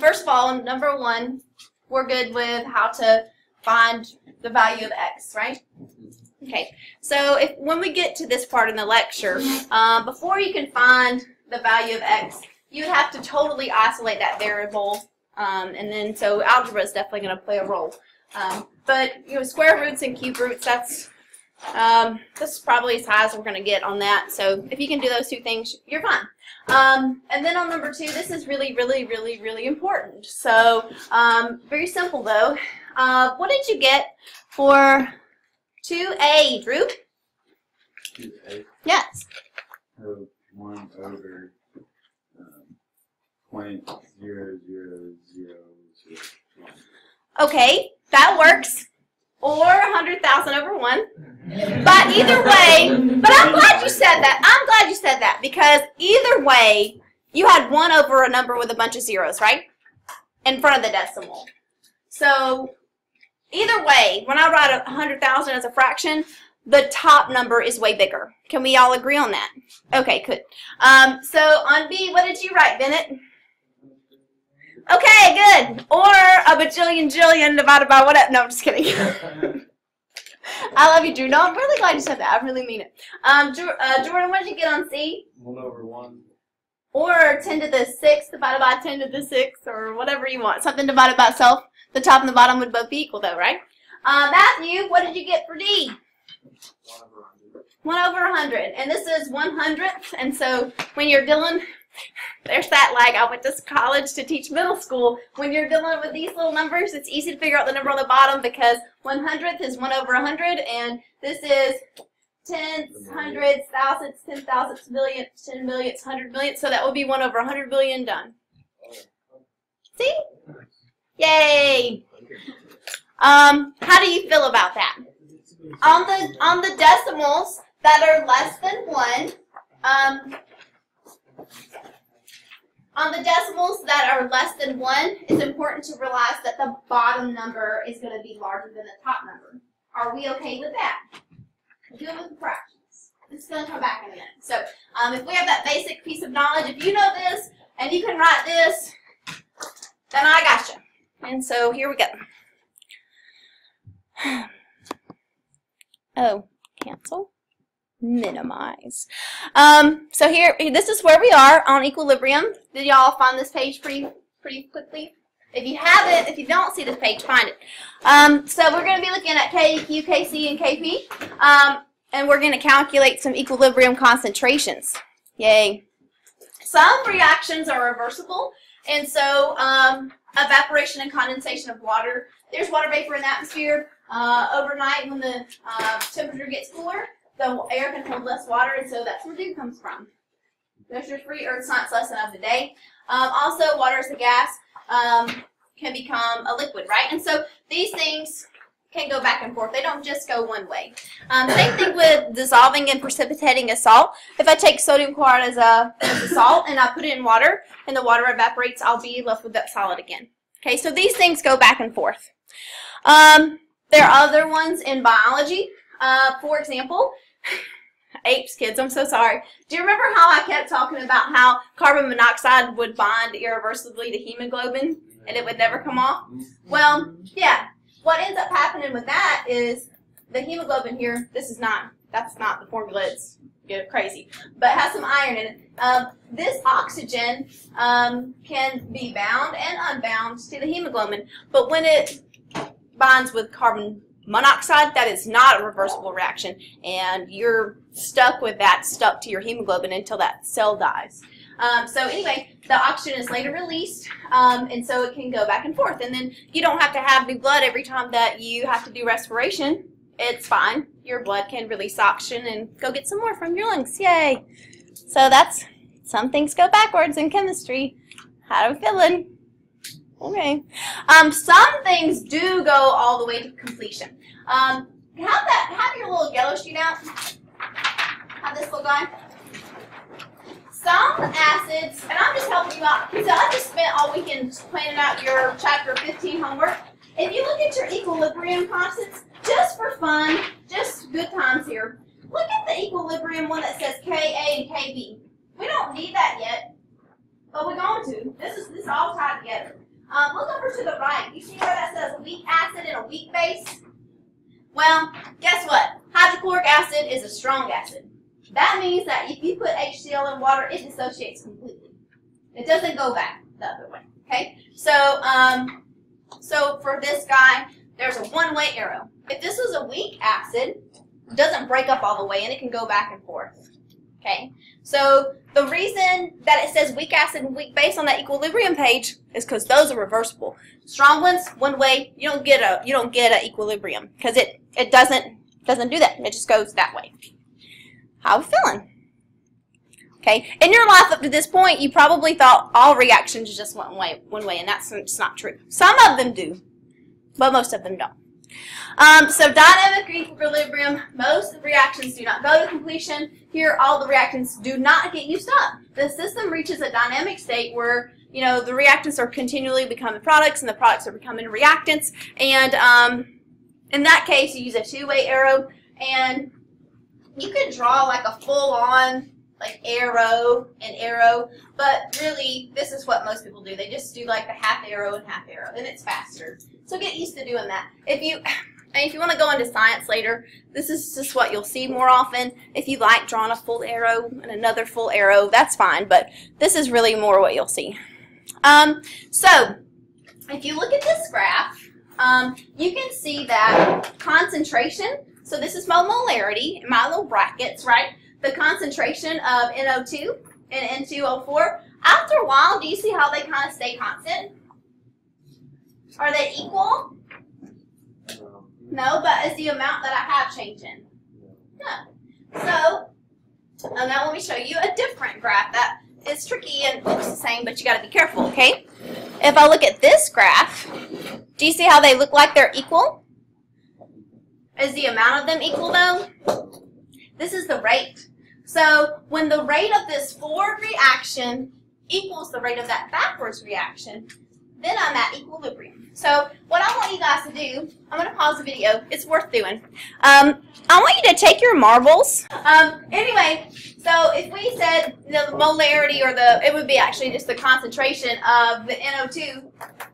first of all, number one, we're good with how to find the value of x, right? Okay, so when we get to this part in the lecture, before you can find the value of x, you would have to totally isolate that variable, and then so algebra is definitely going to play a role. But square roots and cube roots, that's probably as high as we're going to get on that. So if you can do those two things, you're fine. And then on number 2, this is really, really, really, really important. So very simple though. What did you get for 2a, Drew? 2a? Yes. 1 over 0.0000. Okay, that works. Or 100,000 over 1. But either way, but I'm glad you said that. I'm glad you said that because either way, you had 1 over a number with a bunch of zeros, right? In front of the decimal. So either way, when I write 100,000 as a fraction, the top number is way bigger. Can we all agree on that? Okay, good. So on B, what did you write, Bennett? Okay, good. Or a bajillion jillion divided by what? No, I'm just kidding. I love you, Drew. No, I'm really glad you said that. I really mean it. Jordan, what did you get on C? 1 over 1. Or 10 to the 6 divided by 10 to the 6, or whatever you want. Something divided by itself. The top and the bottom would both be equal, though, right? Matthew, what did you get for D? 1 over 100. 1 over 100. And this is 100th. And so when you're dealing... There's that lag. I went to college to teach middle school. When you're dealing with these little numbers, it's easy to figure out the number on the bottom because 100th is 1 over 100, and this is tenths, hundreds, thousandths, 10,000ths, millionths, 10 millionths, 100 millionths. So that would be 1 over 100 billion done. See? Yay! How do you feel about that? On the decimals that are less than 1, on the decimals that are less than 1, it's important to realize that the bottom number is going to be larger than the top number. Are we okay with that? Deal with the fractions. This is going to come back in a minute. So if we have that basic piece of knowledge, if you know this and you can write this, then I got you. And so here we go. Oh, cancel. Minimize. So here, this is where we are on equilibrium. Did y'all find this page pretty quickly? If you haven't, if you don't see this page, find it. So we're going to be looking at K, Q, KC, and KP, and we're going to calculate some equilibrium concentrations. Yay! Some reactions are reversible, and so evaporation and condensation of water. There's water vapor in the atmosphere. Overnight, when the temperature gets cooler, the air can hold less water, and so that's where dew comes from. There's your free Earth science lesson of the day. Also, water as a gas can become a liquid, right? And so these things can go back and forth. They don't just go one way. Same thing with dissolving and precipitating a salt. If I take sodium chloride as a salt and I put it in water and the water evaporates, I'll be left with that solid again. Okay, so these things go back and forth. There are other ones in biology. For example, apes, kids, I'm so sorry. Do you remember how I kept talking about how carbon monoxide would bind irreversibly to hemoglobin and it would never come off? Well, yeah. What ends up happening with that is the hemoglobin here, that's not the formula, it's crazy, but it has some iron in it. This oxygen can be bound and unbound to the hemoglobin, but when it binds with carbon monoxide, that is not a reversible reaction, and you're stuck with that, stuck to your hemoglobin until that cell dies. So anyway, the oxygen is later released, and so it can go back and forth. And then you don't have to have new blood every time that you have to do respiration. It's fine. Your blood can release oxygen and go get some more from your lungs. Yay! So that's, some things go backwards in chemistry. How are we feeling? Okay. Some things do go all the way to completion. Have your little yellow sheet out. Have this little guy. Some acids, and I'm just helping you out because I just spent all weekend planning out your chapter 15 homework. If you look at your equilibrium constants, just for fun, just good times here, look at the equilibrium one that says Ka and Kb. We don't need that yet, but we're going to. This is all tied together. Look over to the right. You see where that says weak acid and a weak base? Well, guess what? Hydrochloric acid is a strong acid. That means that if you put HCl in water, it dissociates completely. It doesn't go back the other way. Okay? So, so for this guy, there's a one-way arrow. If this was a weak acid, it doesn't break up all the way and it can go back and forth. Okay? So the reason that it says weak acid and weak base on that equilibrium page is because those are reversible. Strong ones, one way, you don't get a equilibrium because it doesn't do that. It just goes that way. How are we feeling? Okay, in your life up to this point, you probably thought all reactions just went one way, and that's just not true. Some of them do, but most of them don't. So dynamic equilibrium, most reactions do not go to completion. Here, all the reactions do not get used up. The system reaches a dynamic state where, you know, the reactants are continually becoming products, and the products are becoming reactants. And in that case, you use a two-way arrow, and you can draw like a full-on like arrow and arrow, but really this is what most people do. They just do like the half arrow, and it's faster. So get used to doing that. If you want to go into science later, this is just what you'll see more often. If you like drawing a full arrow and another full arrow, that's fine, but this is really more what you'll see. So if you look at this graph, you can see that concentration, so this is my molarity, my little brackets, right? The concentration of NO2 and N2O4. After a while, do you see how they kind of stay constant? Are they equal? No, but is the amount that I have changing? No. So, now let me show you a different graph that is tricky and looks the same, but you got to be careful, okay? If I look at this graph, do you see how they look like they're equal? Is the amount of them equal, though? This is the rate. So when the rate of this forward reaction equals the rate of that backwards reaction, then I'm at equilibrium. So what I want you guys to do, I'm going to pause the video. It's worth doing. I want you to take your marbles. Anyway, so if we said the molarity, or it would be actually just the concentration of the NO2.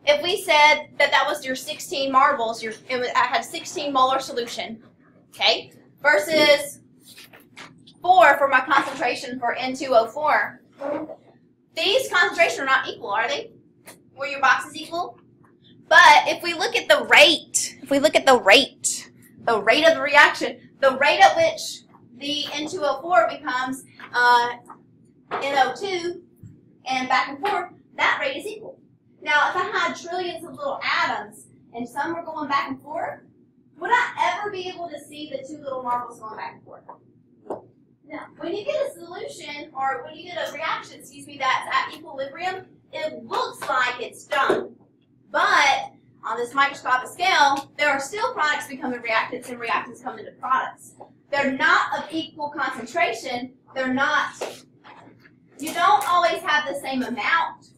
If we said that that was your 16 marbles, I had 16 molar solution, okay, versus 4 for my concentration for N2O4. These concentrations are not equal, are they? Were your boxes equal? But if we look at the rate, of the reaction, the rate at which the N2O4 becomes NO2 and back and forth, that rate is equal. Now, if I had trillions of little atoms and some were going back and forth, would I ever be able to see the two little marbles going back and forth? No. When you get a solution, or when you get a reaction, that's at equilibrium, it looks like it's done. But on this microscopic scale, there are still products becoming reactants and reactants come into products. They're not of equal concentration. You don't always have the same amount,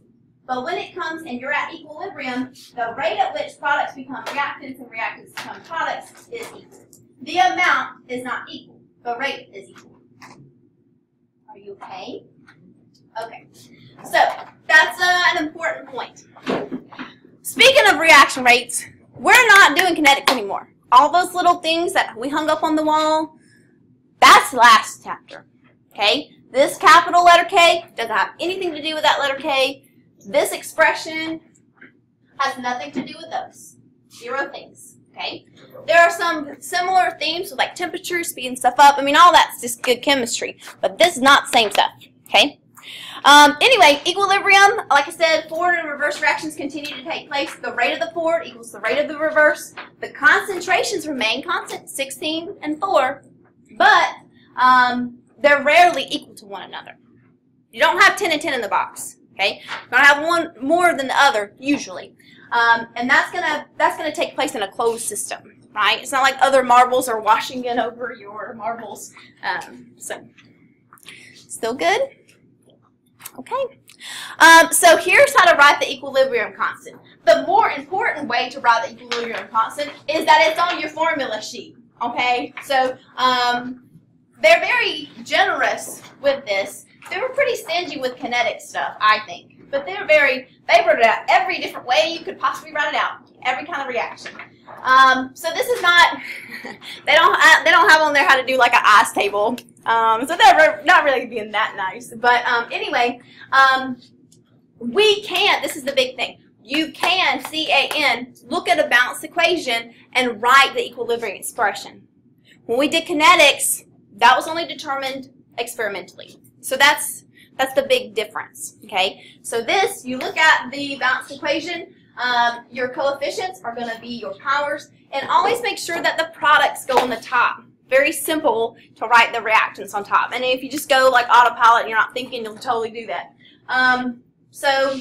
but when it comes and you're at equilibrium, the rate at which products become reactants and reactants become products is equal. The amount is not equal. The rate is equal. Are you okay? Okay. So that's an important point. Speaking of reaction rates, we're not doing kinetics anymore. All those little things that we hung up on the wall, that's last chapter. Okay? This capital letter K doesn't have anything to do with that letter K. This expression has nothing to do with those. 0 things. Okay? There are some similar themes with like temperature, speeding stuff up. I mean, all that's just good chemistry. But this is not the same stuff. Okay? Anyway, equilibrium, like I said, forward and reverse reactions continue to take place. The rate of the forward equals the rate of the reverse. The concentrations remain constant, 16 and 4, but they're rarely equal to one another. You don't have 10 and 10 in the box. Okay, you're gonna have one more than the other usually, and that's gonna take place in a closed system, right? It's not like other marbles are washing in over your marbles. So, still good? Okay. So here's how to write the equilibrium constant. The more important way to write the equilibrium constant is that it's on your formula sheet. Okay, so they're very generous with this. They were pretty stingy with kinetic stuff, I think. but they wrote it out every different way you could possibly write it out, every kind of reaction. So this is not, they don't have on there how to do like an ice table. So they're not really being that nice. But anyway, we can, this is the big thing, you can, C-A-N, look at a balanced equation and write the equilibrium expression. When we did kinetics, that was only determined experimentally. So that's the big difference, okay? So this, you look at the balanced equation, your coefficients are going to be your powers, and always make sure that the products go on the top. Very simple to write the reactants on top. And if you just go like autopilot and you're not thinking, you'll totally do that. So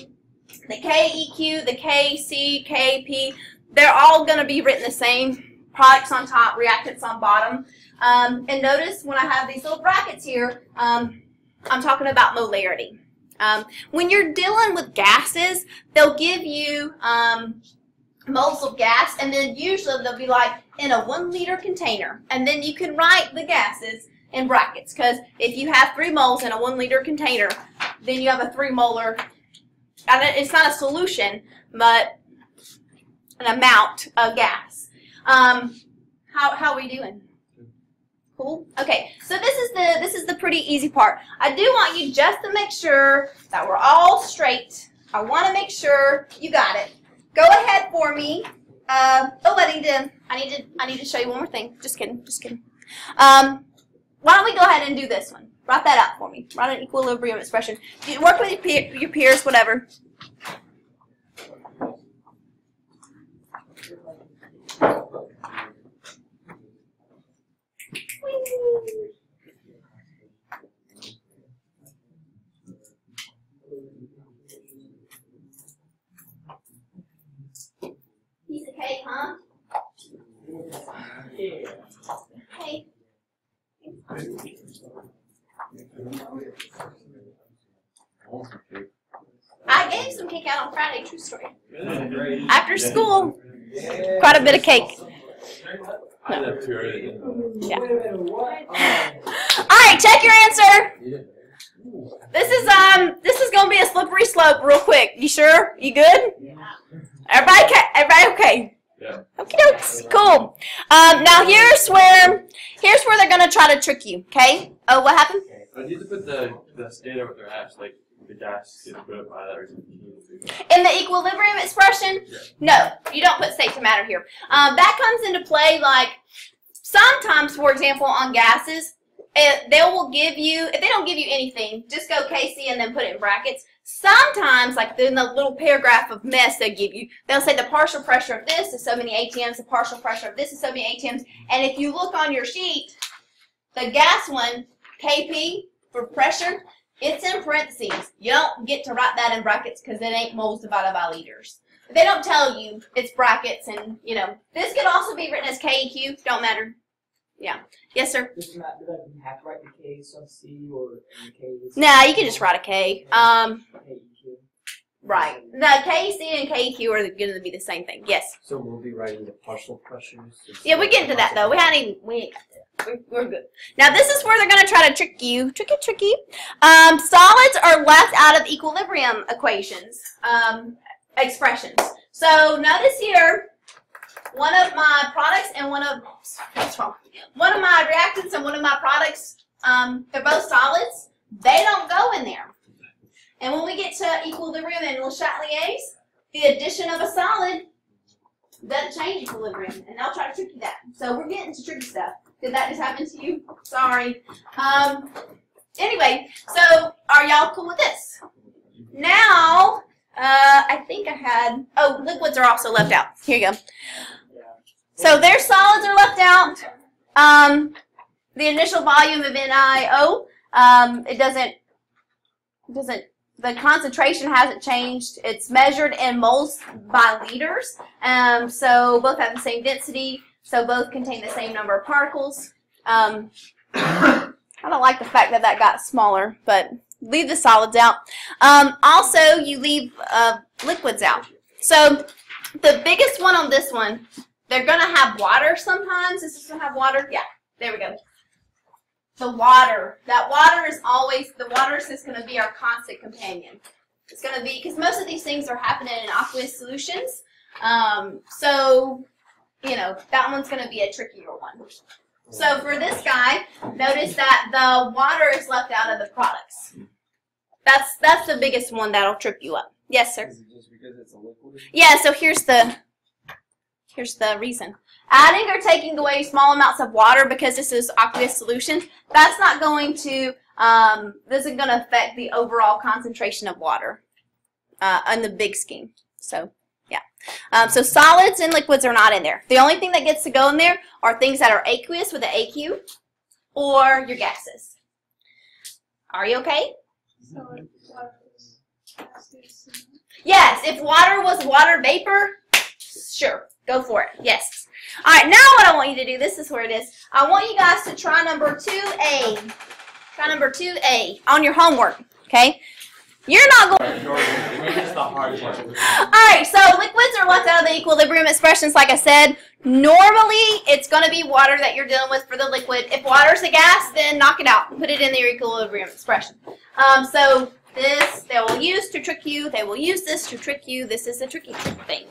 the KEQ, the KC, KP, they're all going to be written the same. Products on top, reactants on bottom. And notice when I have these little brackets here, I'm talking about molarity. When you're dealing with gases, they'll give you moles of gas, and then usually they'll be like in a 1 liter container. And then you can write the gases in brackets, because if you have 3 moles in a 1 liter container, then you have a 3 molar, and it's not a solution, but an amount of gas. How are we doing? Cool. Okay, so this is the pretty easy part. I do want you just to make sure that we're all straight. I want to make sure you got it. Go ahead for me. I need to show you one more thing. Just kidding. Why don't we go ahead and do this one? Write that out for me. Write an equilibrium expression. You work with your peers, whatever. Piece of cake, huh? Hey. I gave some cake out on Friday, true story. After school, quite a bit of cake. No. Yeah. Alright, check your answer. This is gonna be a slippery slope real quick. You sure? You good? Everybody okay? Yeah. Okie dokes. Cool. Now here's where they're gonna try to trick you, okay? Oh, what happened? I need to put the data with their hash, like the gas gets put up by that or something. In the equilibrium expression? Yeah. No, you don't put state to matter here. That comes into play like sometimes, for example, on gases, they will give you, if they don't give you anything, just go KC and then put it in brackets. Sometimes, like in the little paragraph of mess they give you, they'll say the partial pressure of this is so many atms, the partial pressure of this is so many atms, and if you look on your sheet, the gas one, KP, for pressure, it's in parentheses. You don't get to write that in brackets because it ain't moles divided by liters. They don't tell you it's brackets, and you know this could also be written as KEQ. Don't matter. Yeah. Yes, sir. Does not you have to write the K on C or the K? Nah, you can just write a K. KEQ. Right. The KC and KEQ are going to be the same thing. Yes. So we'll be writing the partial pressures. Yeah, we get into that though. We ain't got that. We're good. Now this is where they're going to try to trick you. Tricky. Solids are left out of equilibrium equations, expressions. So notice here, one of my products and one of my reactants and one of my products, they're both solids. They don't go in there. And when we get to equilibrium and Le Chatelier's, the addition of a solid doesn't change equilibrium, and they'll try to trick you that. So we're getting to tricky stuff. Did that just happen to you? Sorry. Anyway, so are y'all cool with this? Now, I think I had, liquids are also left out. Here you go. So their solids are left out. The initial volume of NiO, the concentration hasn't changed. It's measured in moles by liters. So both have the same density. So both contain the same number of particles. I don't like the fact that that got smaller, but leave the solids out. Also, you leave liquids out. So the biggest one on this one, they're going to have water sometimes. Is this going to have water? Yeah, there we go. The water. That water is always, the water is just going to be our constant companion. It's going to be, because most of these things are happening in aqueous solutions. So, you know, that one's going to be a trickier one. So for this guy, notice that the water is left out of the products. That's the biggest one that'll trip you up. Yes, sir. Is it just because it's a liquid? Yeah, so here's the reason. Adding or taking away small amounts of water because this is aqueous solution, that's not going to, this isn't going to affect the overall concentration of water in the big scheme. So, yeah. So solids and liquids are not in there. The only thing that gets to go in there are things that are aqueous with an AQ or your gases. Are you okay? Yes, if water was water vapor, sure, go for it. Yes. All right, now what I want you to do, this is where it is. I want you guys to try number 2A. Try number 2A on your homework, okay? You're not going. It's the hard part. All right, so liquids are left out of the equilibrium expressions, like I said. Normally, it's going to be water that you're dealing with for the liquid. If water's a gas, then knock it out. Put it in the equilibrium expression. So this they will use to trick you. They will use this to trick you. This is a tricky thing.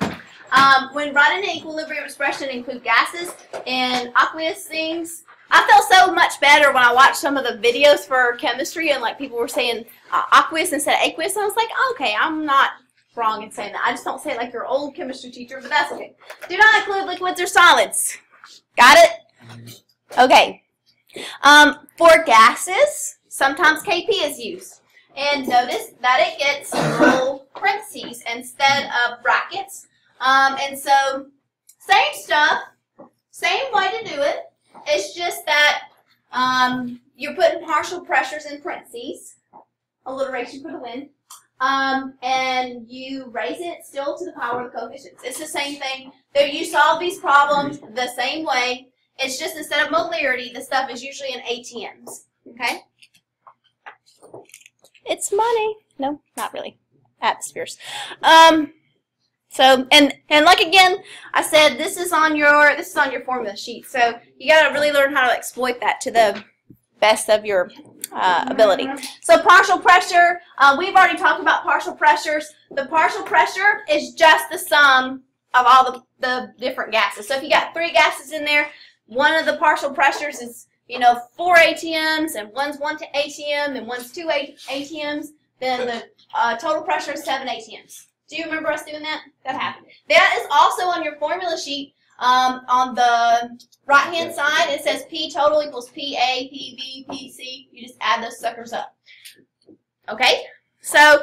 When writing an equilibrium expression, include gases and aqueous things. I felt so much better when I watched some of the videos for chemistry and like people were saying aqueous instead of aqueous. And I was like, okay, I'm not wrong in saying that. I just don't say it like your old chemistry teacher, but that's okay. Do not include liquids or solids. Got it? Okay. For gases, sometimes KP is used. And notice that it gets little parentheses instead of brackets. And so, same stuff, same way to do it. It's just that you're putting partial pressures in parentheses, alliteration for the win, and you raise it still to the power of the coefficients. It's the same thing. You solve these problems the same way. It's just instead of molarity, the stuff is usually in ATMs. Okay? It's money. No, not really. Atmospheres. So and like again, I said this is on your formula sheet. So you got to really learn how to exploit that to the best of your ability. So partial pressure, we've already talked about partial pressures. The partial pressure is just the sum of all the different gases. So if you got 3 gases in there, one of the partial pressures is 4 ATMs, and one's 1 ATM, and one's 2 ATMs. Then the total pressure is 7 ATMs. Do you remember us doing that? That happened. That is also on your formula sheet. On the right-hand side, it says P total equals PA, PB, PC. You just add those suckers up. Okay? So,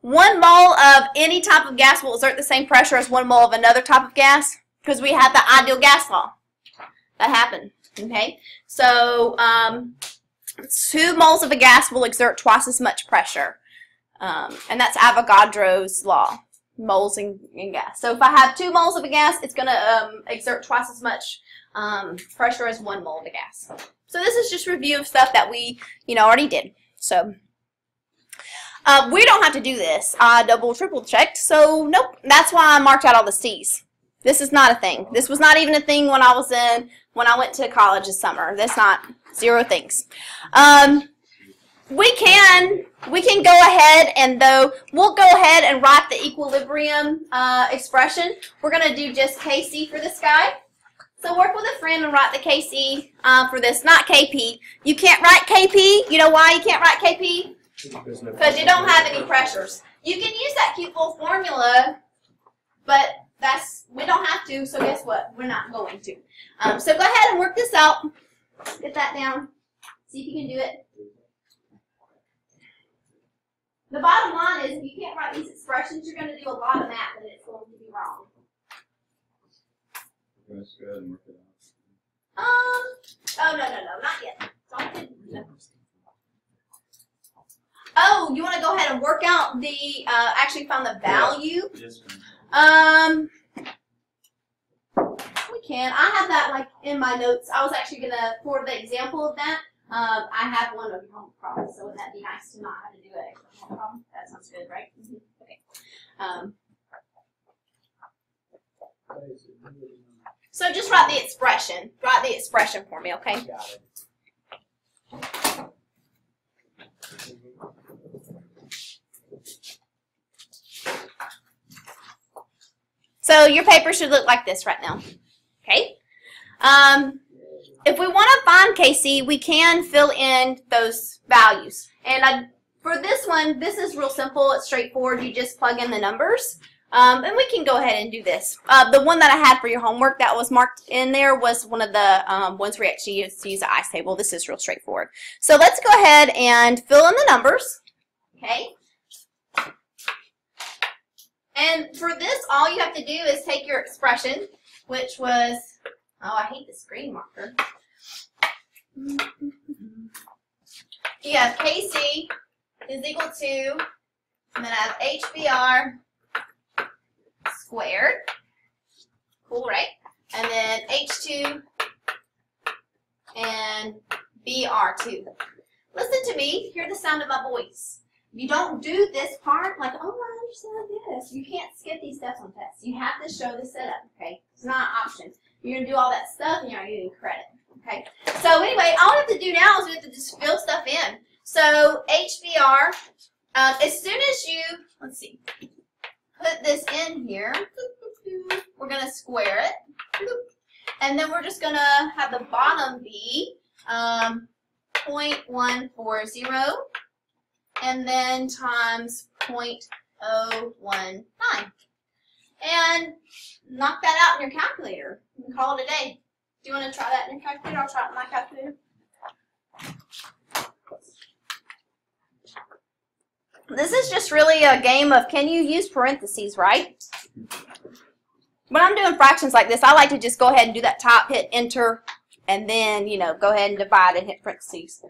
1 mole of any type of gas will exert the same pressure as 1 mole of another type of gas because we have the ideal gas law. That happened. Okay? So, 2 moles of a gas will exert twice as much pressure. And that's Avogadro's law, moles in gas. So if I have 2 moles of a gas, it's going to exert twice as much pressure as 1 mole of a gas. So this is just a review of stuff that we, already did. So we don't have to do this. I double, triple checked. So nope. That's why I marked out all the C's. This is not a thing. This was not even a thing when I went to college this summer. That's not 0 things. We can go ahead and we'll go ahead and write the equilibrium expression. We're going to do just KC for this guy. So work with a friend and write the KC for this, not KP. You can't write KP. You know why you can't write KP? Because you don't have any pressures. You can use that cute little formula, but we don't have to, so guess what? We're not going to. So go ahead and work this out. Get that down. See if you can do it. The bottom line is, if you can't write these expressions, you're going to do a lot of math, and it's going to be wrong. Let's go ahead and work it out. Oh, no, not yet. No. Oh, you want to go ahead and work out the, actually find the value? Yes, We can. I have that, like, in my notes. I was actually going to, for the example of that, I have one of your homework problems, so wouldn't that be nice to not have to do an extra homework problem? That sounds good, right? Okay. So just write the expression. Write the expression for me, okay? Got it. So your paper should look like this right now. Okay? If we want to find KC, we can fill in those values. And for this one, this is real simple. It's straightforward. You just plug in the numbers. And we can go ahead and do this. The one that I had for your homework that was marked in there was one of the ones we actually used to use the ICE table. This is real straightforward. So let's go ahead and fill in the numbers. Okay? And for this, all you have to do is take your expression, which was, oh, I hate this green marker. You have KC is equal to, and then I have HBR squared. Cool, right? And then H2 and BR2. Listen to me. Hear the sound of my voice. If you don't do this part, like, oh, I understand this, you can't skip these steps on tests. You have to show the setup, okay? It's not an option. You're going to do all that stuff and you're not getting credit, okay? So anyway, all we have to do now is we have to just fill stuff in. So HBR, as soon as you, let's see, put this in here, we're going to square it, and then we're just going to have the bottom be 0.140, and then times 0.019. And knock that out in your calculator. You can call it a day. Do you want to try that in your calculator? I'll try it in my calculator. This is just really a game of can you use parentheses, right? When I'm doing fractions like this, I like to just go ahead and do that top, hit enter, and then, you know, go ahead and divide and hit parentheses.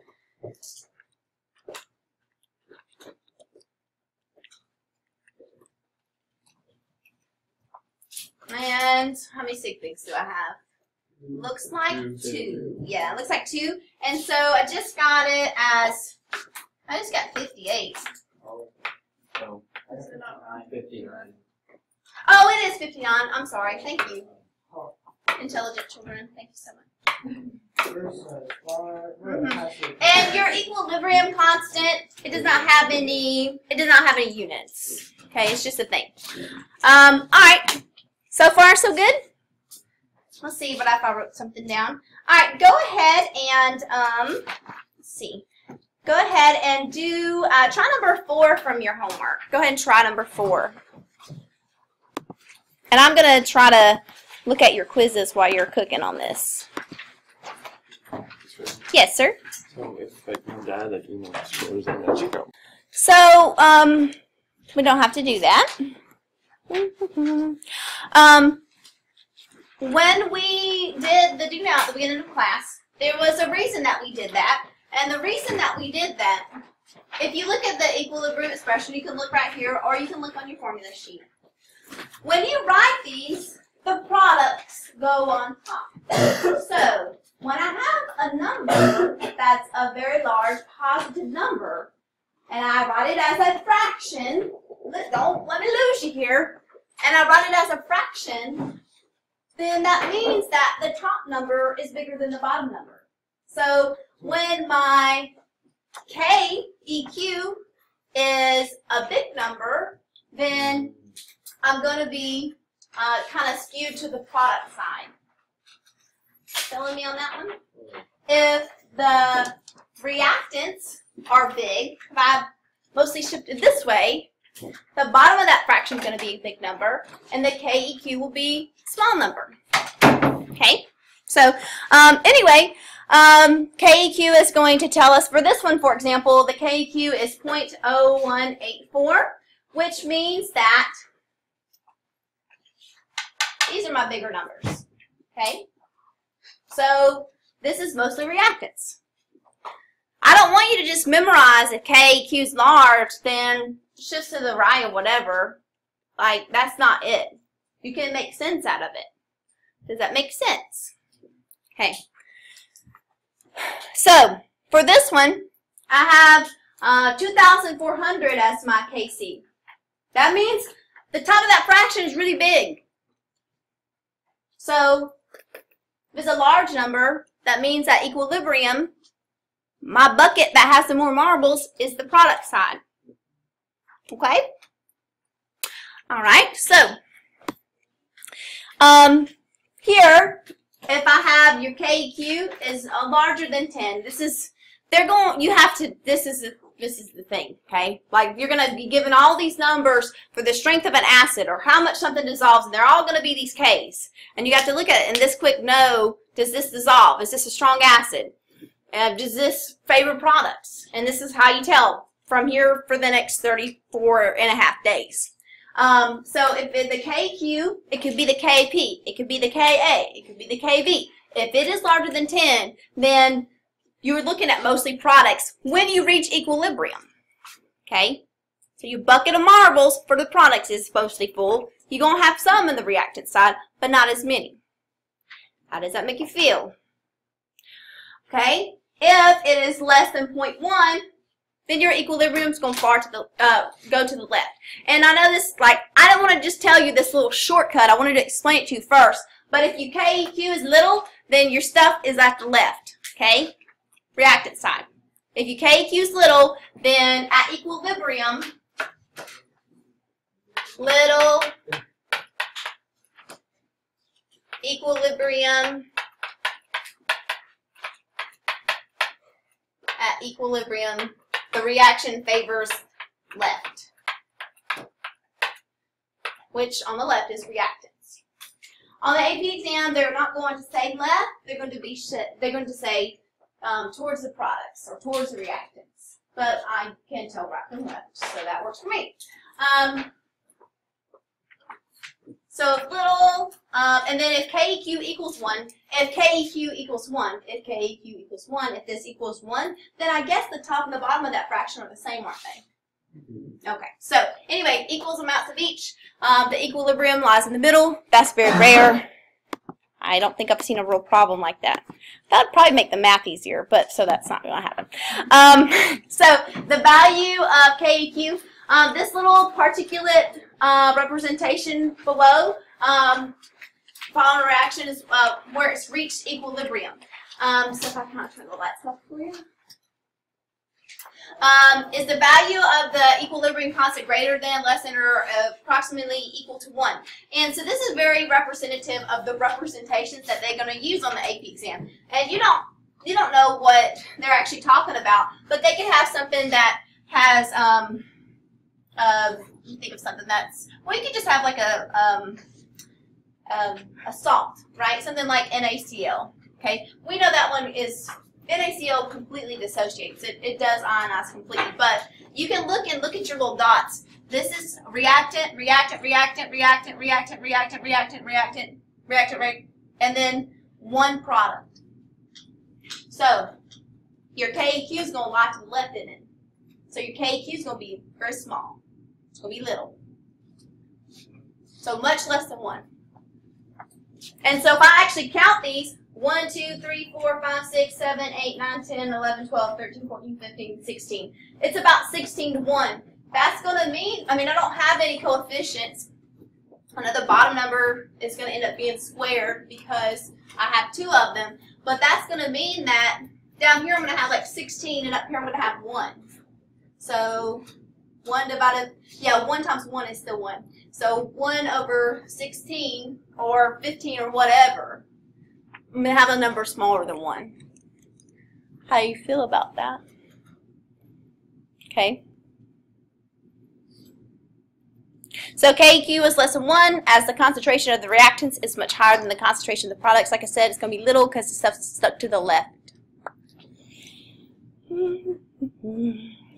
And how many sig figs do I have? Looks like 2. Yeah, it looks like 2. And so I just got it as, I just got 58. So, 59. Oh, it is 59. I'm sorry. Thank you. Intelligent children. Thank you so much. And your equilibrium constant, it does not have any units. Okay, it's just a thing. All right. So far, so good? Let's see if I wrote something down. All right, go ahead and, let's see. Go ahead and do, try number 4 from your homework. Go ahead and try number 4. And I'm going to try to look at your quizzes while you're cooking on this. Yes, sir? So if like you die, like email scores and that you go. So, we don't have to do that. When we did the do now at the beginning of class, there was a reason that we did that. And the reason that we did that, if you look at the equilibrium expression, you can look right here, or you can look on your formula sheet. When you write these, the products go on top. So, when I have a number that's a very large positive number, and I write it as a fraction, don't let me lose you here, and I write it as a fraction, then that means that the top number is bigger than the bottom number. So when my KEQ is a big number, then I'm going to be kind of skewed to the product side. Following me on that one? If the reactants are big, if I've mostly shifted this way, the bottom of that fraction is going to be a big number, and the KEQ will be a small number. Okay? So, anyway, KEQ is going to tell us, for this one, for example, the KEQ is 0.0184, which means that these are my bigger numbers. Okay? So, this is mostly reactants. I don't want you to just memorize if KEQ is large, then shift to the right or whatever. Like, that's not it. You can make sense out of it. Does that make sense? Okay. So, for this one, I have 2,400 as my KC. That means the top of that fraction is really big. So, if it's a large number, that means that equilibrium, my bucket that has the more marbles is the product side. Okay? All right, so Here, if I have your KEQ is larger than 10, this is the thing, okay? Like, you're going to be given all these numbers for the strength of an acid or how much something dissolves, and they're all going to be these Ks. And you have to look at it and this quick know, does this dissolve? Is this a strong acid? Does this favor products? And this is how you tell from here for the next 34.5 days. So if it's the KQ, it could be the KP, it could be the KA, it could be the KV. If it is larger than 10, then you're looking at mostly products when you reach equilibrium. Okay? So your bucket of marbles for the products is mostly full. You're going to have some in the reactant side, but not as many. How does that make you feel? Okay? If it is less than 0.1, then your equilibrium is going to go to the left. And I know this, like, I don't want to just tell you this little shortcut. I wanted to explain it to you first. But if your KEQ is little, then your stuff is at the left. Okay? Reactant side. If your KEQ is little, then at equilibrium, little equilibrium, at equilibrium, the reaction favors left, which on the left is reactants. On the AP exam, they're not going to say left. They're going to say towards the products or towards the reactants. But I can tell right from left, so that works for me. So if little, and then if KEQ equals 1, if KEQ equals 1, if KEQ equals 1, if this equals 1, then I guess the top and the bottom of that fraction are the same, aren't they? Okay, so anyway, equals amounts of each. The equilibrium lies in the middle. That's very rare. I don't think I've seen a real problem like that. That would probably make the math easier, but so that's not going to happen. So the value of KEQ, this little particulate representation below, polymer reaction is where it's reached equilibrium. So if I can turn the lights off for you. Is the value of the equilibrium constant greater than, less than, or approximately equal to 1? And so this is very representative of the representations that they're going to use on the AP exam. And you don't know what they're actually talking about, but they can have something that has you think of something that's, well, you could just have like a salt, right? Something like NaCl. Okay, we know that one is. NaCl completely dissociates. It does ionize completely, but you can look at your little dots. This is reactant, reactant, reactant, reactant, reactant, reactant, reactant, reactant, reactant, right? And then one product. So your KEQ is going to lie to the left in it. So your KEQ is going to be very small. It's going to be little. So much less than 1. And so if I actually count these, 1, 2, 3, 4, 5, 6, 7, 8, 9, 10, 11, 12, 13, 14, 15, 16. It's about 16 to 1. That's going to mean, I mean, I don't have any coefficients. I know the bottom number is going to end up being squared because I have 2 of them. But that's going to mean that down here I'm going to have like 16 and up here I'm going to have 1. So 1 divided, 1 times 1 is still 1. So 1 over 16 or 15 or whatever. I'm going to have a number smaller than 1. How do you feel about that? Okay. So KEQ is less than 1 as the concentration of the reactants is much higher than the concentration of the products. Like I said, it's going to be little because the stuff's stuck to the left. And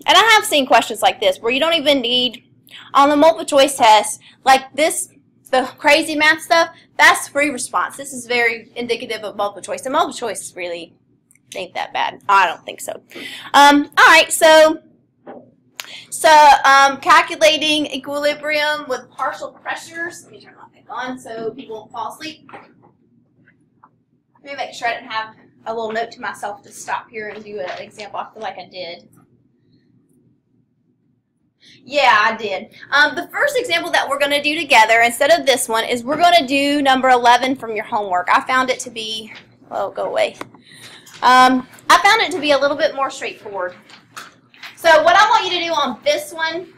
I have seen questions like this where you don't even need, on the multiple choice test, like this, the crazy math stuff, that's free response. This is very indicative of multiple choice. And multiple choice really ain't that bad. I don't think so. Alright, so calculating equilibrium with partial pressures. Let me turn my mic on so people won't fall asleep. Let me make sure I didn't have a little note to myself to stop here and do an example. I feel like I did. Yeah, I did. The first example that we're going to do together, instead of this one, is we're going to do number 11 from your homework. I found it to be, oh, go away. I found it to be a little bit more straightforward. So what I want you to do on this one,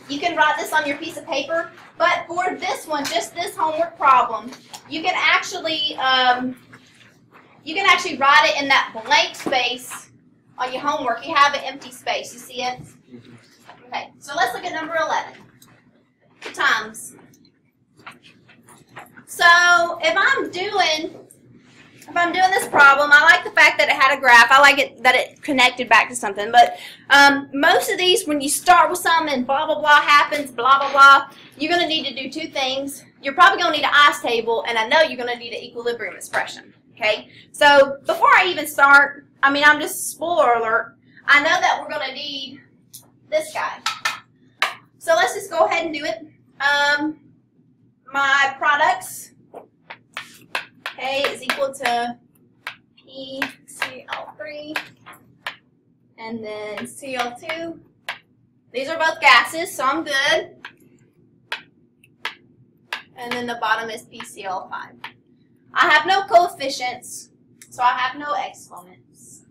you can write this on your piece of paper, But for this one, just this homework problem, you can actually write it in that blank space on your homework. You have an empty space. You see it? Okay. So let's look at number 11. The times. So if I'm doing this problem, I like the fact that it had a graph. I like it that it connected back to something. But most of these, when you start with something and blah, blah, blah happens, blah, blah, blah, you're going to need to do two things. You're probably going to need an ice table, and I know you're going to need an equilibrium expression. Okay? So before I even start, I'm just spoiler alert, I know that we're going to need this guy. So let's just go ahead and do it. My products, okay, is equal to PCl3 and then Cl2. These are both gases, so I'm good. And then the bottom is PCl5. I have no coefficients, so I have no exponents.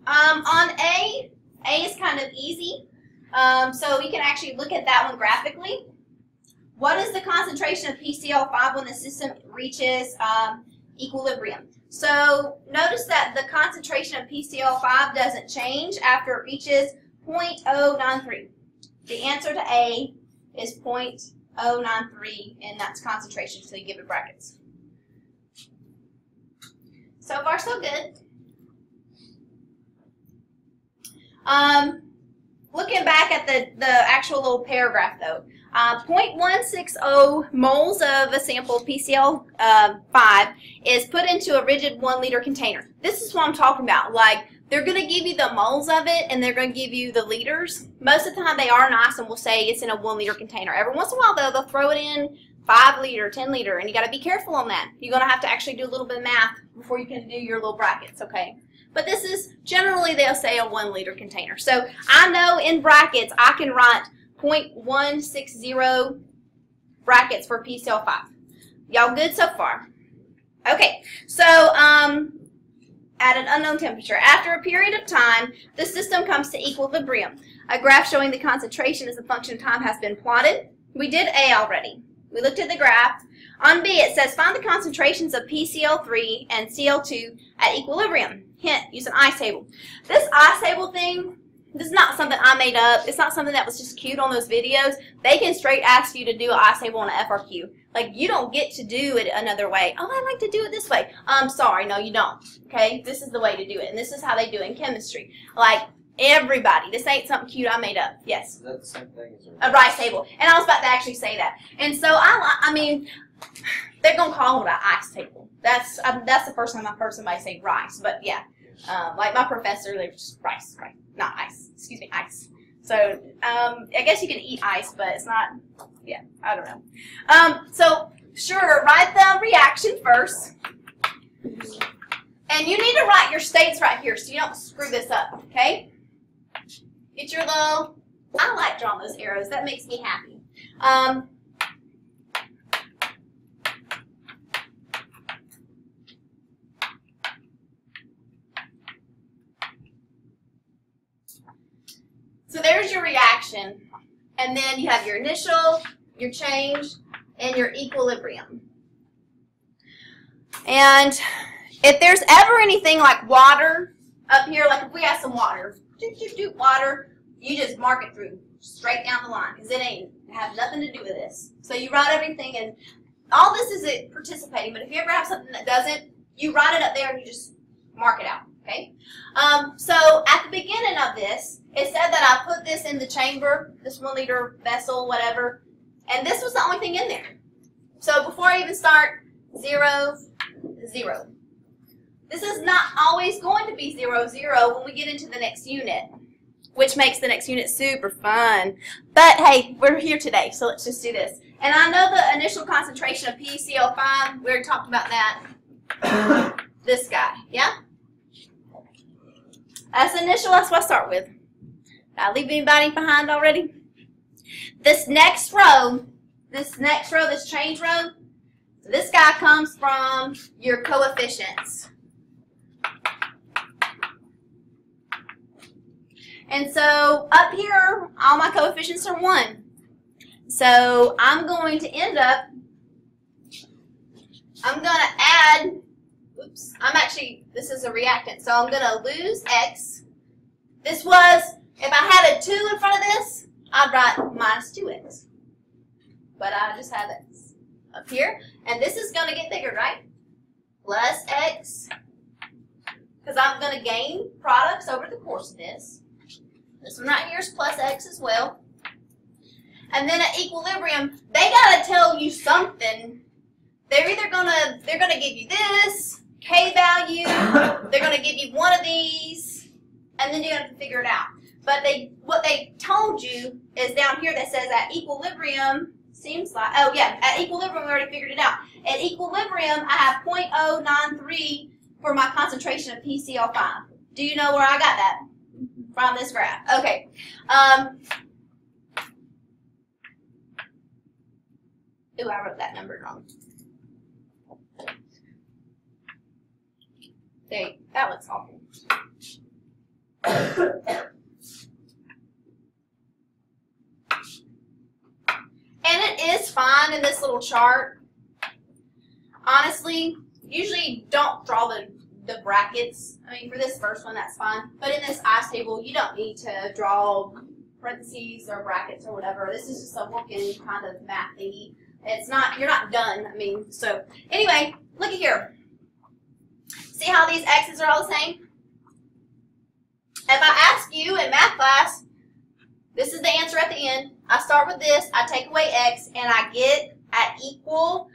On A is kind of easy. So we can actually look at that one graphically. What is the concentration of PCl5 when the system reaches equilibrium? So notice that the concentration of PCl5 doesn't change after it reaches 0.093. The answer to A is 0.093, and that's concentration, so you give it brackets. So far, so good. Looking back at the actual little paragraph, though, 0.160 moles of a sample PCl5 is put into a rigid 1 liter container. This is what I'm talking about. Like, they're going to give you the moles of it, and they're going to give you the liters. Most of the time, they are nice and will say it's in a 1 liter container. Every once in a while, though, they'll throw it in 5 liter, 10 liter, and you got to be careful on that. You're going to have to actually do a little bit of math before you can do your little brackets, okay? But this is, generally, they'll say a 1 liter container. So I know in brackets, I can write 0.160 brackets for PCl5. Y'all good so far? Okay, so at an unknown temperature. After a period of time, the system comes to equilibrium. A graph showing the concentration as a function of time has been plotted. We did A already. We looked at the graph. On B, it says find the concentrations of PCl3 and Cl2 at equilibrium. Hint, use an ice table. This ice table thing, this is not something I made up. It's not something that was just cute on those videos. They can straight ask you to do an ice table on an FRQ. Like, you don't get to do it another way. Oh, I like to do it this way. I'm sorry, no, you don't. Okay, this is the way to do it, and this is how they do it in chemistry. Like, everybody, this ain't something cute I made up. Yes. Is that the same thing as a rice table? And I was about to actually say that. And so I mean, they're gonna call it an ice table. That's the first time I've heard somebody say rice. But yeah, like my professor, they were just rice, not ice. Excuse me, ice. So I guess you can eat ice, but it's not. Yeah, I don't know. So sure, write the reaction first. And you need to write your states right here so you don't screw this up, okay? Get your little, I like drawing those arrows. That makes me happy. So there's your reaction. And then you have your initial, your change, and your equilibrium. And if there's ever anything like water up here, like if we have some water, water, you just mark it through, straight down the line, because it have nothing to do with this. So you write everything, and all this is it participating, but if you ever have something that doesn't, you write it up there and you just mark it out, okay? So at the beginning of this, it said that I put this in the chamber, this 1 liter vessel, whatever, and this was the only thing in there. So before I even start, 0, 0. This is not always going to be 0, 0 when we get into the next unit, which makes the next unit super fun. But hey, we're here today, so let's just do this. And I know the initial concentration of PCl5, we already talked about that. This guy, yeah? That's initial, that's what I start with. Did I leave anybody behind already? This next row, this change row, this guy comes from your coefficients. And so up here, all my coefficients are 1. So I'm going to end up, I'm going to add, oops, this is a reactant, so I'm going to lose x. This was, if I had a 2 in front of this, I'd write minus 2x. But I just have x up here. And this is going to get bigger, right? Plus x, because I'm going to gain products over the course of this. This one right here is plus x as well. And then at equilibrium, they got to tell you something. They're either they're gonna give you this k value, they're gonna give you one of these, and then you have to figure it out. But what they told you is down here that says at equilibrium, seems like, oh yeah, at equilibrium we already figured it out. At equilibrium I have 0.093 for my concentration of PCl5. Do you know where I got that? From this graph. Okay. Ooh, I wrote that number wrong. There, that looks awful. And it is fine in this little chart. Honestly, usually don't draw the brackets. I mean, for this first one, that's fine. But in this ICE table, you don't need to draw parentheses or brackets or whatever. This is just a working kind of math thingy. It's not, you're not done. I mean, so anyway, look at here. See how these x's are all the same? If I ask you in math class, this is the answer at the end. I start with this, I take away x, and I get at equal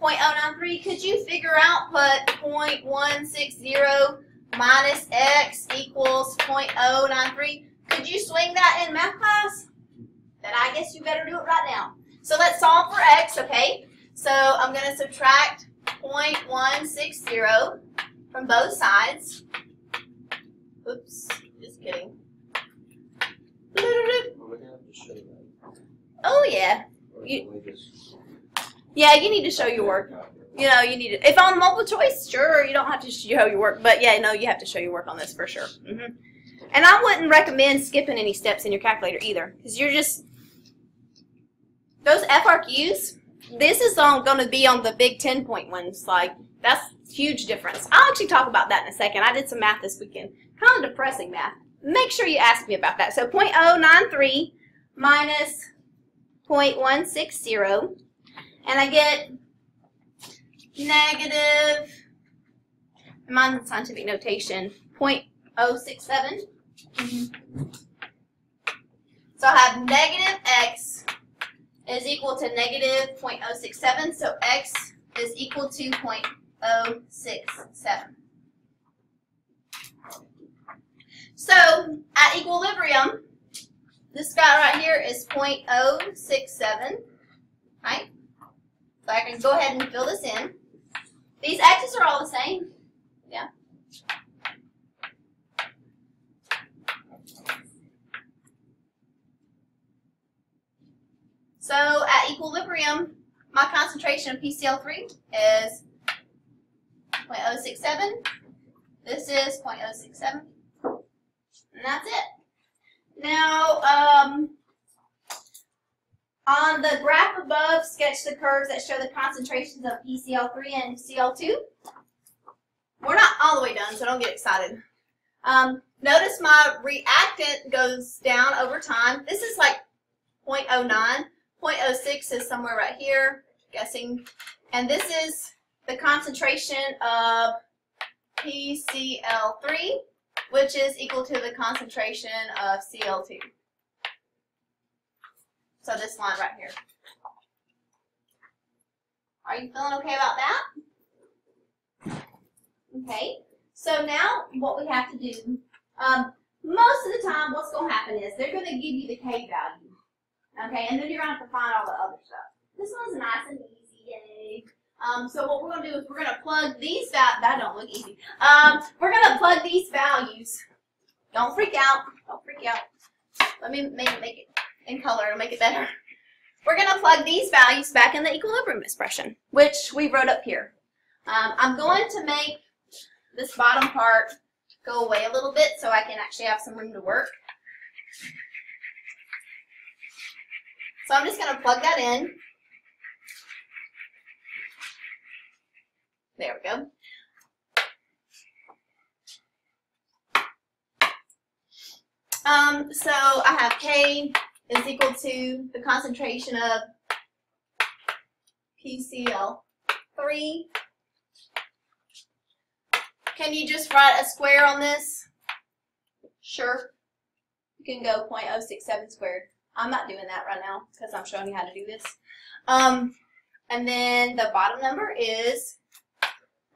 0.093. Could you figure out, put 0.160 minus x equals 0.093? Could you swing that in math class? Then I guess you better do it right now. So let's solve for x, okay? So I'm going to subtract 0.160 from both sides. Oops, just kidding. Oh yeah. Yeah, you need to show your work. You know, you need to. If on multiple choice, sure, you don't have to show your work. But yeah, no, you have to show your work on this for sure. And I wouldn't recommend skipping any steps in your calculator either, because you're just those FRQs. This is going to be on the big 10-point ones. Like, that's a huge difference. I'll actually talk about that in a second. I did some math this weekend. Kind of depressing math. Make sure you ask me about that. So 0.093 minus 0.160. And I get negative, mine's in scientific notation, 0.067. So I have negative x is equal to negative 0.067, so x is equal to 0.067. So at equilibrium, this guy right here is 0.067, right? So I can go ahead and fill this in. These x's are all the same, yeah. So at equilibrium, my concentration of PCl3 is 0.067. This is 0.067. And that's it. Now, on the graph above, sketch the curves that show the concentrations of PCl3 and Cl2. We're not all the way done, so don't get excited. Notice my reactant goes down over time. This is like 0.09. 0.06 is somewhere right here, guessing. And this is the concentration of PCl3, which is equal to the concentration of Cl2. So this line right here. Are you feeling okay about that? Okay. So now what we have to do, most of the time what's going to happen is they're going to give you the K value. Okay, and then you're going to have to find all the other stuff. This one's nice and easy, yay. So what we're going to do is we're going to plug these values. That don't look easy. We're going to plug these values. Don't freak out. Don't freak out. Let me make it in color to make it better. We're going to plug these values back in the equilibrium expression, which we wrote up here. I'm going to make this bottom part go away a little bit so I can actually have some room to work. So I'm just going to plug that in. There we go. So I have K is equal to the concentration of PCl3. Can you just write a square on this? Sure. You can go 0.067 squared. I'm not doing that right now because I'm showing you how to do this. And then the bottom number is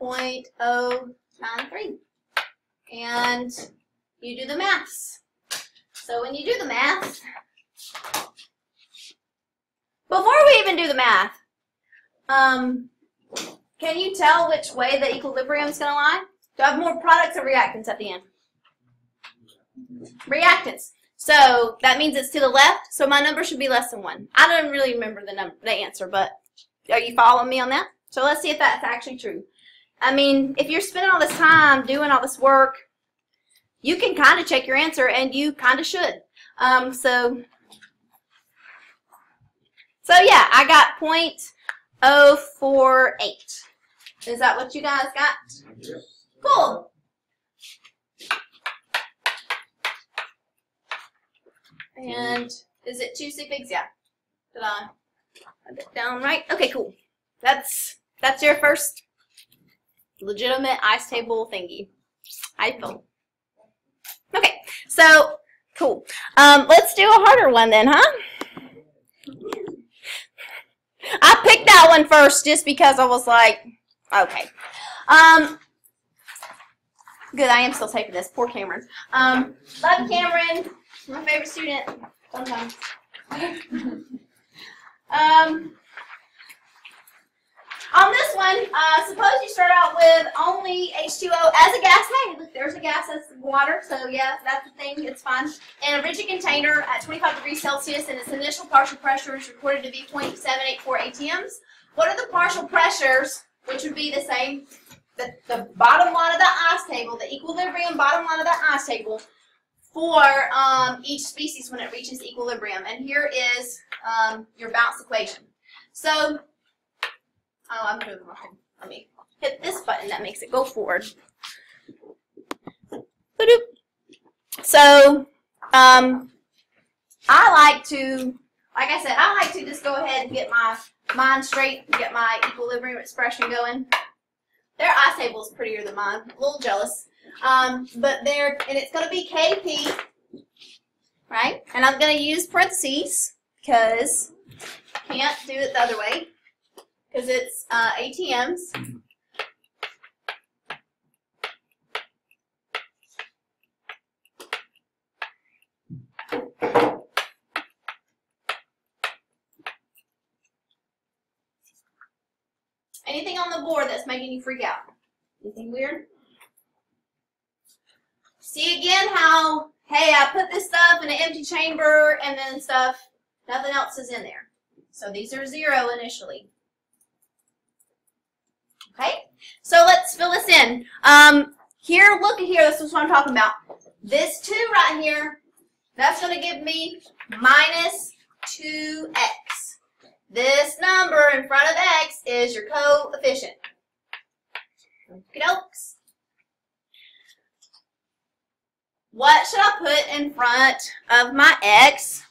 0.093. And you do the maths. So when you do the math, before we even do the math, can you tell which way the equilibrium is going to lie? Do I have more products or reactants at the end? Reactants. So that means it's to the left, so my number should be less than 1. I don't really remember the answer, but are you following me on that? So let's see if that's actually true. I mean, if you're spending all this time doing all this work, you can kind of check your answer, and you kind of should. So yeah, I got 0.048. Is that what you guys got? Cool. And is it 2 sig figs? Yeah. Did I have it down right? Okay, cool. That's your first legitimate ice table thingy. iPhone. Okay, so cool. Let's do a harder one then, huh? I picked that one first just because I was like, okay. Good, I am still taping this. Poor Cameron. Love Cameron. My favorite student. Sometimes. On this one, suppose you start out with only H2O as a gas. Hey, look, there's a gas as water. So yeah, that's the thing. It's fine. In a rigid container at 25 degrees Celsius, and its initial partial pressure is recorded to be 0.784 atms. What are the partial pressures, which would be the same, the bottom line of the ice table, the equilibrium bottom line of the ice table for each species when it reaches equilibrium? And here is your bounce equation. So, oh, I'm doing the wrong thing. Let me hit this button that makes it go forward. So, I like to, like I said, I like to just go ahead and get my mind straight, get my equilibrium expression going. Their ice table is prettier than mine. A little jealous. But there, and it's going to be Kp, right? And I'm going to use parentheses because can't do it the other way because it's ATMs. Anything on the board that's making you freak out? Anything weird? See again how, hey, I put this stuff in an empty chamber and then stuff, nothing else is in there. So these are 0 initially. Okay, so let's fill this in. Here, look at here, this is what I'm talking about. This 2 right here, that's going to give me minus 2x. This number in front of x is your coefficient. Okey-dokes. What should I put in front of my x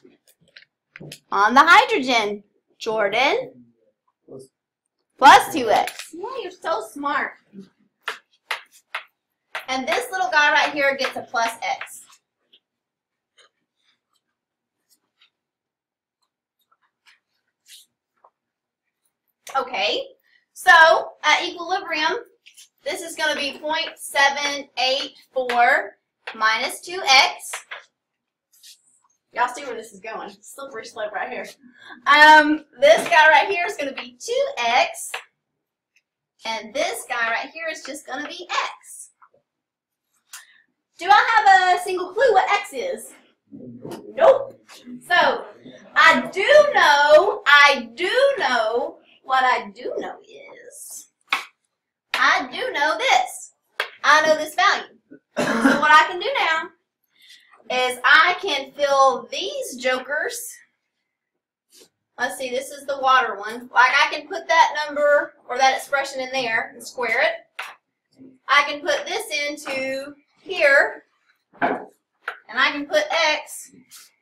on the hydrogen? Jordan? Plus 2x. Yeah, you're so smart. And this little guy right here gets a plus x. Okay, so at equilibrium, this is going to be 0.784 minus 2x. Y'all see where this is going. Slippery slope right here. This guy right here is going to be 2x. And this guy right here is just going to be x. Do I have a single clue what x is? Nope. So, I do know what I do know is, I do know this. I know this value. So what I can do now is I can fill these jokers. Let's see, this is the water one. Like I can put that number or that expression in there and square it. I can put this into here, and I can put X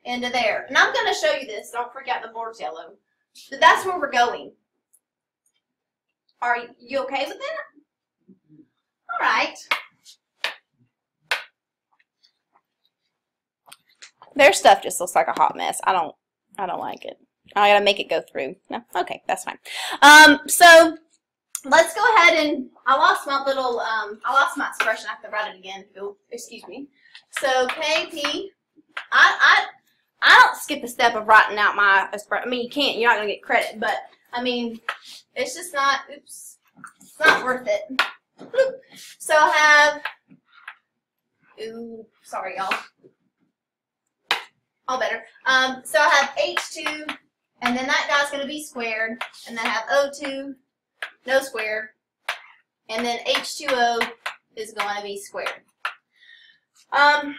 into there. And I'm going to show you this. Don't forget the board's yellow. But that's where we're going. Are you okay with that? All right. Their stuff just looks like a hot mess. I don't like it. I gotta make it go through. No, okay, that's fine. So let's go ahead and I lost my expression. I have to write it again. Oh, excuse me. So KP, I don't skip the step of writing out my expression. I mean, you can't. You're not gonna get credit, but I mean, it's just not. Oops, it's not worth it. Bloop. So I have. Ooh, sorry, y'all. All better. So I have H2, and then that guy's going to be squared, and then I have O2, no square, and then H2O is going to be squared. I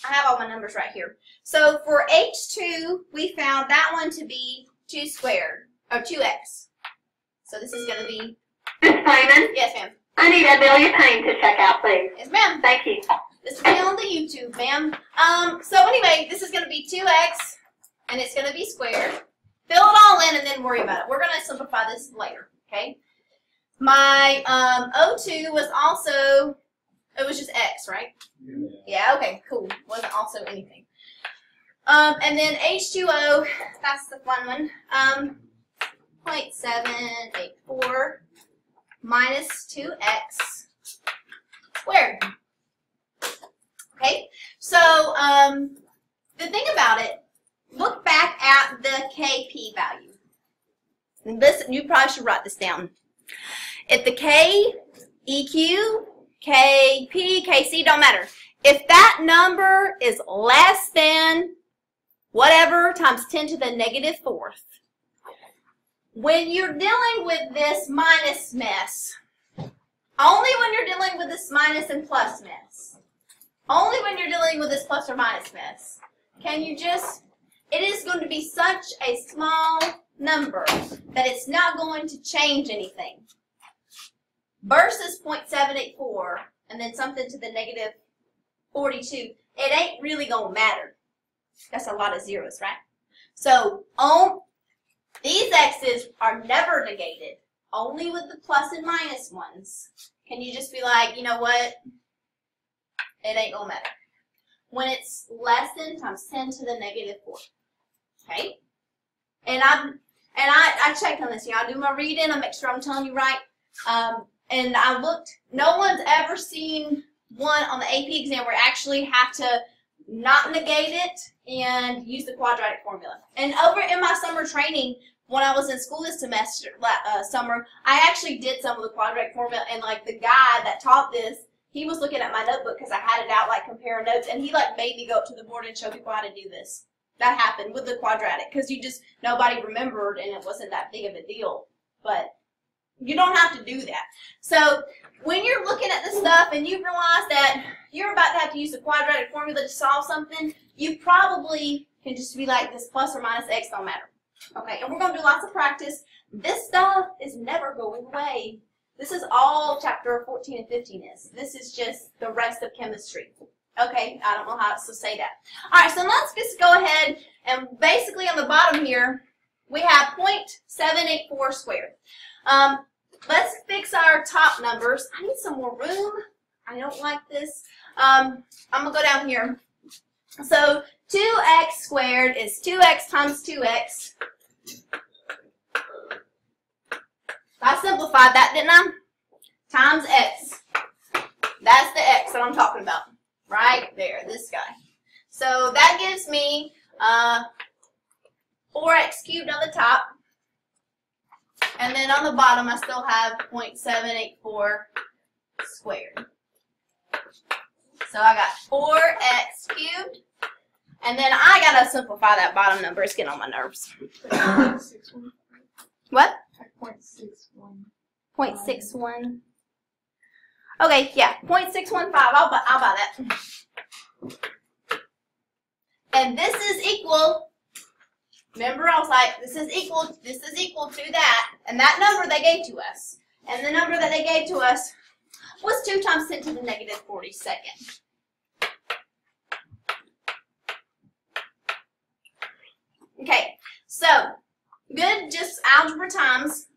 have all my numbers right here. So for H2, we found that one to be 2 squared, or 2x. So this is going to be... Miss Raymond? Yes, ma'am. I need Amelia Payne to check out, please. Yes, ma'am. Thank you. This will be on the YouTube, ma'am. So anyway, this is going to be 2x, and it's going to be squared. Fill it all in and then worry about it. We're going to simplify this later, okay? My O2 was also, it was just x, right? Yeah, okay, cool. Wasn't also anything. And then H2O, that's the fun one. 0.784 minus 2x squared. Okay, so the thing about it, look back at the KP value. This, you probably should write this down. If the K, EQ, KP, KC, don't matter. If that number is less than whatever times 10 to the negative 4th, when you're dealing with this minus mess, only when you're dealing with this minus and plus mess, only when you're dealing with this plus or minus mess, can you just, it is going to be such a small number that it's not going to change anything. Versus 0.784 and then something to the negative 42, it ain't really going to matter. That's a lot of zeros, right? So these x's are never negated, only with the plus and minus ones. Can you just be like, you know what? It ain't gonna matter. When it's less than times 10 to the negative 4. Okay? And I checked on this. I do my reading, I make sure I'm telling you right. And I looked, no one's ever seen one on the AP exam where you actually have to not negate it and use the quadratic formula. And over in my summer training, when I was in school this semester, summer, I actually did some of the quadratic formula, and like the guy that taught this, he was looking at my notebook because I had it out, like comparing notes, and he like made me go up to the board and show people how to do this. That happened with the quadratic because nobody remembered and it wasn't that big of a deal. But you don't have to do that. So when you're looking at this stuff and you realize that you're about to have to use the quadratic formula to solve something, you probably can just be like, this plus or minus x don't matter. Okay, and we're going to do lots of practice. This stuff is never going away. This is all chapter 14 and 15 is. This is just the rest of chemistry. Okay, I don't know how else to say that. All right, so let's just go ahead and basically on the bottom here, we have 0.784 squared. Let's fix our top numbers. I need some more room. I don't like this. I'm going to go down here. So 2x squared is 2x times 2x. I simplified that, didn't I? Times x. That's the x that I'm talking about. Right there, this guy. So that gives me 4x cubed on the top. And then on the bottom, I still have 0.784 squared. So I got 4x cubed. And then I got to simplify that bottom number. It's getting on my nerves. 0.61. What? 0.61. 0.61. Okay, yeah, 0.615. I'll buy that. And this is equal, remember I was like, this is equal to that, and that number they gave to us. And the number that they gave to us was 2 times 10 to the negative 42nd. Okay, so, good, just algebra times.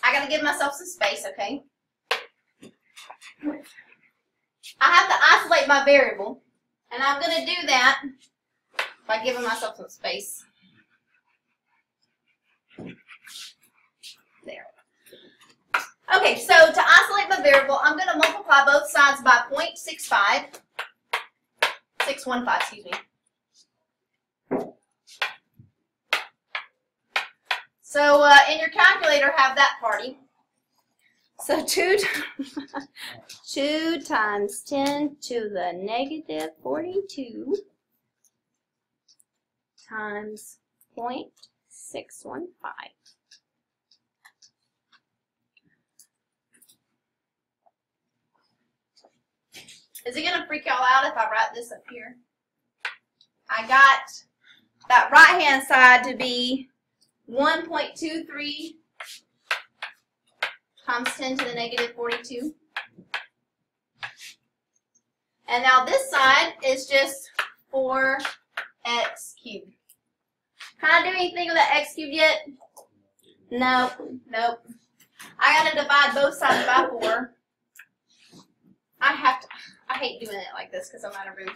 I gotta give myself some space, okay? I have to isolate my variable, and I'm gonna do that by giving myself some space. There. Okay, so to isolate my variable, I'm gonna multiply both sides by 0.65, 615, excuse me. So in your calculator, have that party. So 2 times 10 to the negative 42 times 0.615. Is it going to freak y'all out if I write this up here? I got that right-hand side to be 1.23 times 10 to the negative 42. And now this side is just 4x cubed. Can I do anything with that x cubed yet? Nope, nope. I gotta divide both sides by 4. I hate doing it like this because I'm out of room.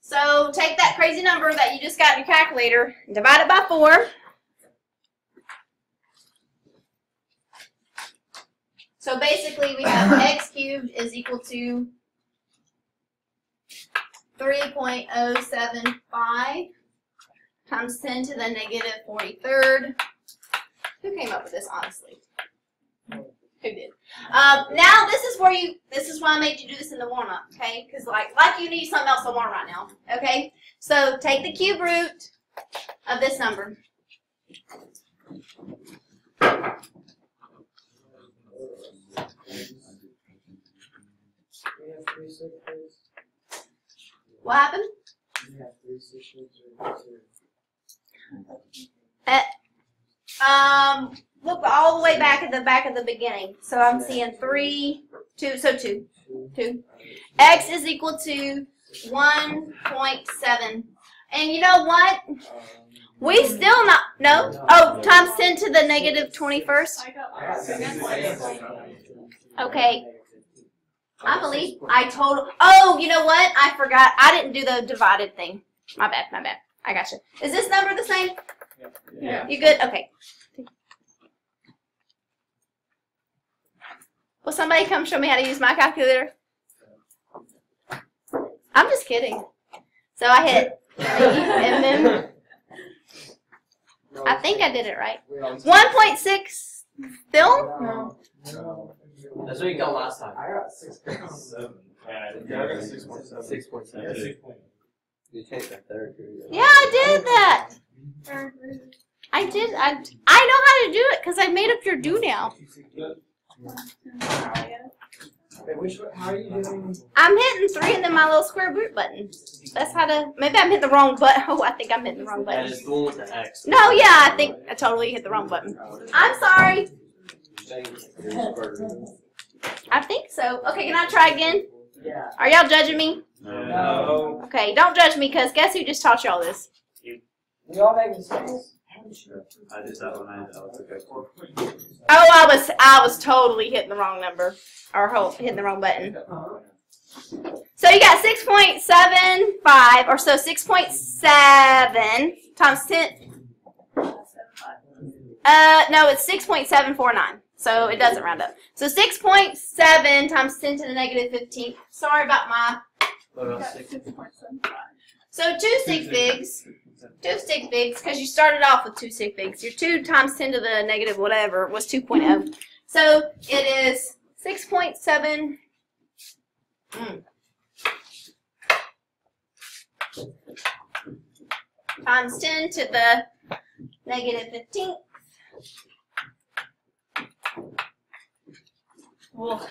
So take that crazy number that you just got in your calculator and divide it by 4. So basically we have x cubed is equal to 3.075 times 10 to the negative 43rd. Who came up with this, honestly? Who did? Now this is why I made you do this in the warm-up, okay? Because like you need something else to warm right now, okay? So take the cube root of this number. We have 3 sixes. What happened? We have 3 sixes or 2. Look all the way back at the beginning. So I'm seeing 3, 2, so 2. 2. X is equal to 1.7. And you know what? We still not, no? Oh, times 10 to the negative 21st? Okay. I believe oh, you know what? I forgot. I didn't do the divided thing. My bad, my bad. I got you. Is this number the same? Yeah. You good? Okay. Will somebody come show me how to use my calculator? I'm just kidding. So I hit 3 and then I think I did it right. 1.6 still? No. That's what you got last time. I got 6. 7. Yeah, I got 6.7. 6.7. You take the third. Yeah, I did that. I did. I know how to do it because I made up your do now. Wait, how are you doing? I'm hitting 3 and then my little square root button. That's how to. Maybe I'm hitting the wrong button. Oh, I think I'm hitting the wrong That button. is the one with the X. No, yeah, I think I totally hit the wrong button. I'm sorry. I think so. Okay, can I try again? Yeah. Are y'all judging me? No. Okay, don't judge me because guess who just taught y'all this? We all make mistakes. I did that one. I was okay. Oh, I was totally hitting the wrong number or hitting the wrong button. So you got 6.75 or so 6.7 times 10. No, it's 6.749. So it doesn't round up. So 6.7 times 10 to the negative 15. Sorry about my. What about 6? So 2 sig figs. 2 sig figs, because you started off with 2 sig figs. Your 2 times 10 to the negative whatever was 2.0. So it is 6.7. Times 10 to the negative 15. Well,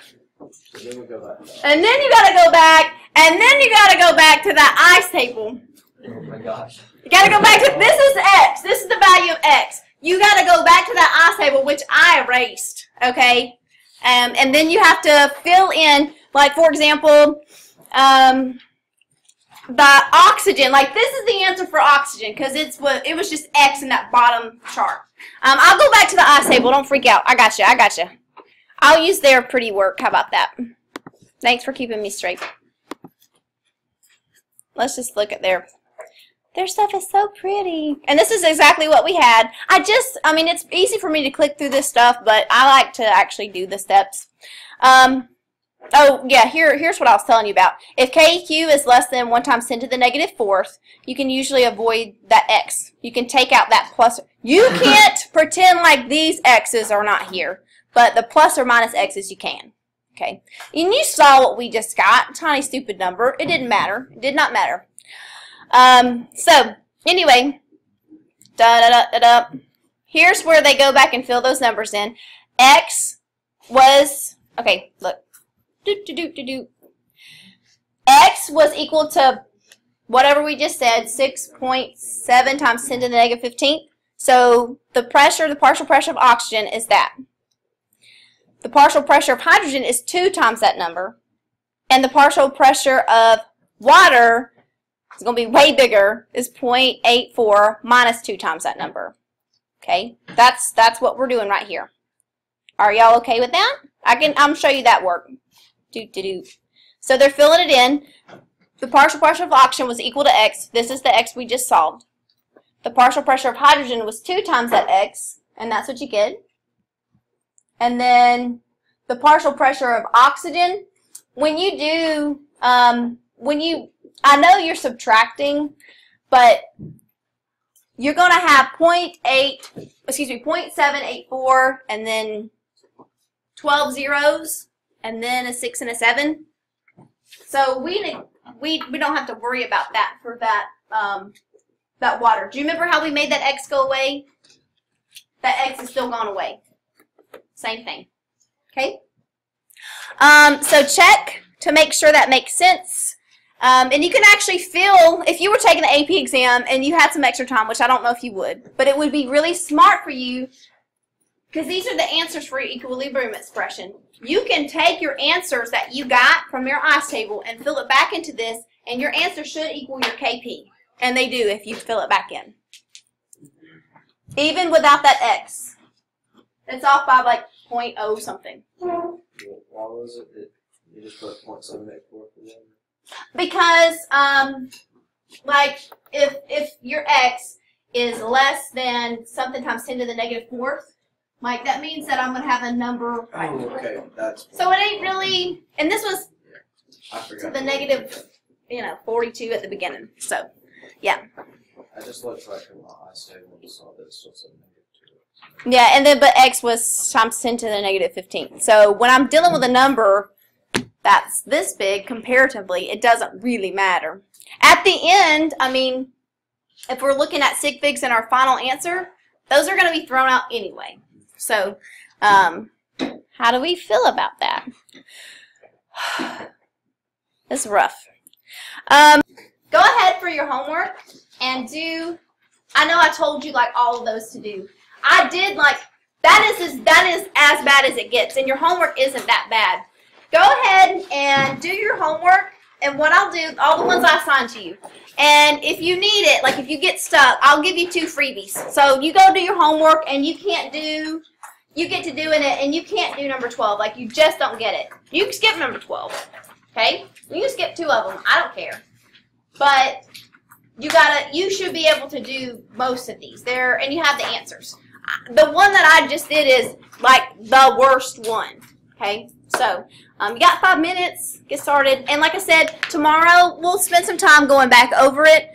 So then we go back. And then you gotta go back, and then you gotta go back to that ice table. Oh my gosh. You gotta go back to, this is x, this is the value of x. You gotta go back to that ice table, which I erased, okay? And then you have to fill in, like for example, the oxygen, like this is the answer for oxygen, because it was just x in that bottom chart. I'll go back to the ice table, don't freak out, I gotcha. I'll use their pretty work, how about that? Thanks for keeping me straight. Let's just look at their stuff is so pretty. And this is exactly what we had. I mean, it's easy for me to click through this stuff, but I like to actually do the steps. Oh, yeah, here's what I was telling you about. If KQ is less than 1 times 10 to the negative 4th, you can usually avoid that x. You can take out that plus. You can't pretend like these x's are not here, but the plus or minus x's you can. Okay, and you saw what we just got. Tiny stupid number. It didn't matter. It did not matter. So anyway, here's where they go back and fill those numbers in. X was, okay, look. X was equal to whatever we just said, 6.7 times 10 to the negative 15th. So the pressure, the partial pressure of oxygen is that. The partial pressure of hydrogen is 2 times that number. And the partial pressure of water is going to be way bigger, is 0.84 minus 2 times that number. Okay, that's what we're doing right here. Are y'all okay with that? I'm show you that work. So they're filling it in. The partial pressure of oxygen was equal to x. This is the x we just solved. The partial pressure of hydrogen was 2 times that x, and that's what you get. And then the partial pressure of oxygen, when you do, I know you're subtracting, but you're going to have 0.784 and then 12 zeros and then a 6 and a 7. So we don't have to worry about that for that that water. Do you remember how we made that x go away? That x is still gone away. Same thing. Okay? So check to make sure that makes sense. And you can actually feel, if you were taking the AP exam and you had some extra time, which I don't know if you would, but it would be really smart for you, because these are the answers for your equilibrium expression. You can take your answers that you got from your ice table and fill it back into this, and your answer should equal your KP. And they do if you fill it back in. Even without that X. It's off by like 0.0 something. Why was it that you just put 0.784 for them? Because, like, if your X is less than something times 10 to the negative 4th, like, that means that I'm going to have a number right Oh, here. okay, that's. So it ain't really, and this was I to forgot. the negative, 42 at the beginning. So, yeah. I just looked right from my ice table and saw that it still said -2. Yeah, and then, but X was times 10 to the negative 15. So when I'm dealing with a number that's this big, comparatively, it doesn't really matter. At the end, I mean, if we're looking at sig figs in our final answer, those are going to be thrown out anyway. So, how do we feel about that? It's rough. Go ahead for your homework and do, I know I told you like all of those to do. I did like, that is as bad as it gets, and your homework isn't that bad. Go ahead and do your homework, and what I'll do, all the ones I assigned to you. And if you need it, like if you get stuck, I'll give you 2 freebies. So you go do your homework, and you get to doing it, and you can't do number 12. Like, you just don't get it. You can skip number 12, okay? You can skip 2 of them. I don't care. But you should be able to do most of these. And you have the answers. The one that I just did is like the worst one, okay? So, you got 5 minutes, get started. And like I said, tomorrow we'll spend some time going back over it.